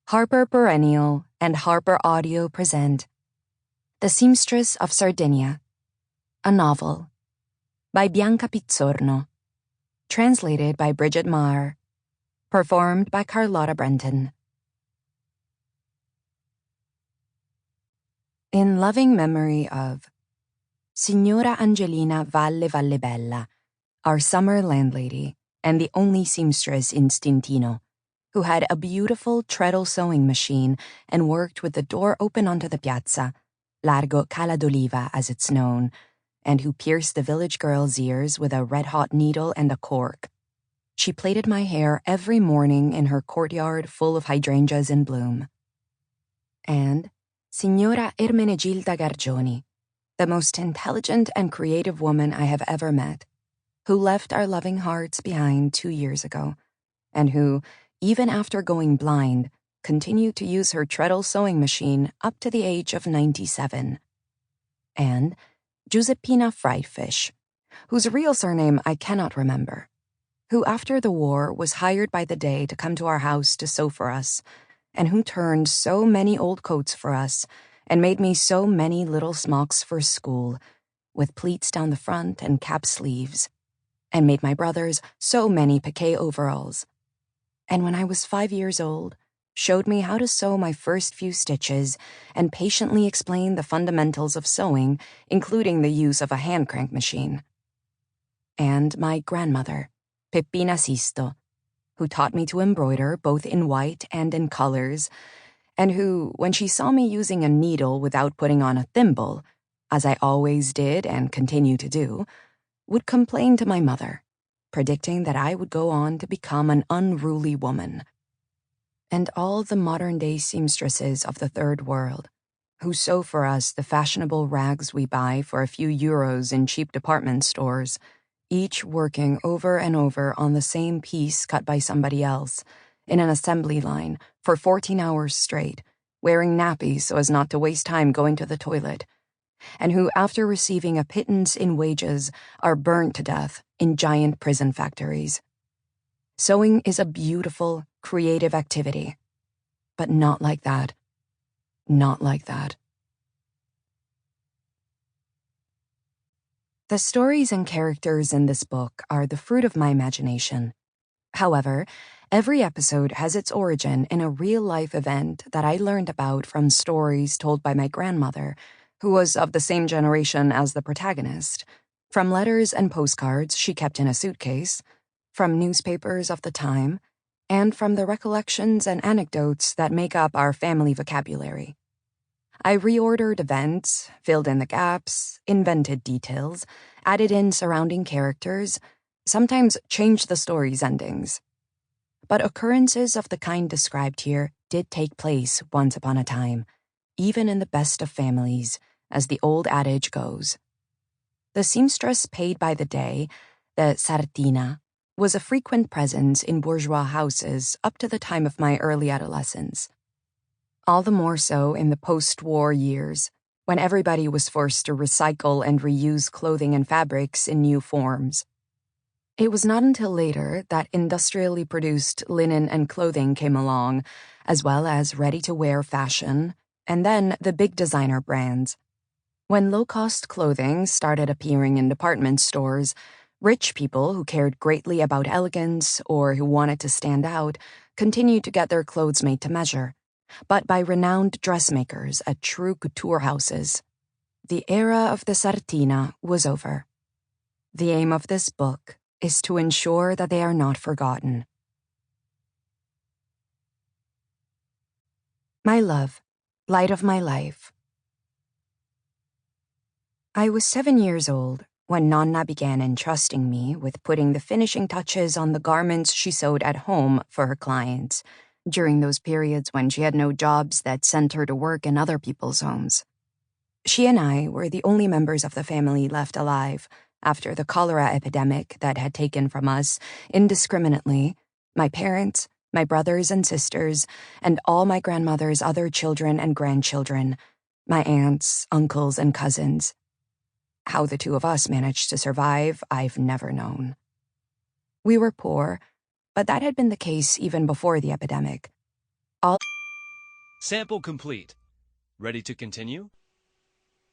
Harper Perennial and HarperAudio present The Seamstress of Sardinia, a novel by Bianca Pitzorno, translated by Bridget Maher, performed by Carlotta Brentan. In loving memory of Signora Angelina Vallebella, our summer landlady and the only seamstress in Stintino, who had a beautiful treadle sewing machine and worked with the door open onto the piazza, Largo Cala d'Oliva as it's known, and who pierced the village girl's ears with a red-hot needle and a cork. She plaited my hair every morning in her courtyard full of hydrangeas in bloom. And Signora Ermenegilda Gargioni, the most intelligent and creative woman I have ever met, who left our loving hearts behind 2 years ago, and who, even after going blind, continued to use her treadle sewing machine up to the age of 97. And Giuseppina Friedfish, whose real surname I cannot remember, who after the war was hired by the day to come to our house to sew for us, and who turned so many old coats for us and made me so many little smocks for school, with pleats down the front and cap sleeves, and made my brothers so many piqué overalls. And when I was 5 years old, showed me how to sew my first few stitches and patiently explained the fundamentals of sewing, including the use of a hand crank machine. And my grandmother, Peppina Sisto, who taught me to embroider both in white and in colors, and who, when she saw me using a needle without putting on a thimble, as I always did and continue to do, would complain to my mother, predicting that I would go on to become an unruly woman. And all the modern-day seamstresses of the Third World, who sew for us the fashionable rags we buy for a few euros in cheap department stores, each working over and over on the same piece cut by somebody else, in an assembly line, for 14 hours straight, wearing nappies so as not to waste time going to the toilet, and who, after receiving a pittance in wages, are burned to death in giant prison factories. Sewing is a beautiful, creative activity, but not like that. Not like that. The stories and characters in this book are the fruit of my imagination. However, every episode has its origin in a real-life event that I learned about from stories told by my grandmother, who was of the same generation as the protagonist, from letters and postcards she kept in a suitcase, from newspapers of the time, and from the recollections and anecdotes that make up our family vocabulary. I reordered events, filled in the gaps, invented details, added in surrounding characters, sometimes changed the story's endings. But occurrences of the kind described here did take place once upon a time, even in the best of families, as the old adage goes. The seamstress paid by the day, the sartina, was a frequent presence in bourgeois houses up to the time of my early adolescence. All the more so in the post-war years, when everybody was forced to recycle and reuse clothing and fabrics in new forms. It was not until later that industrially produced linen and clothing came along, as well as ready-to-wear fashion, and then the big designer brands. When low-cost clothing started appearing in department stores, rich people who cared greatly about elegance or who wanted to stand out continued to get their clothes made to measure, but by renowned dressmakers at true couture houses. The era of the sartina was over. The aim of this book is to ensure that they are not forgotten. My love, light of my life. I was 7 years old when Nonna began entrusting me with putting the finishing touches on the garments she sewed at home for her clients, during those periods when she had no jobs that sent her to work in other people's homes. She and I were the only members of the family left alive after the cholera epidemic that had taken from us, indiscriminately, my parents, my brothers and sisters, and all my grandmother's other children and grandchildren, my aunts, uncles, and cousins. How the two of us managed to survive, I've never known. We were poor, but that had been the case even before the epidemic. Sample complete. Ready to continue?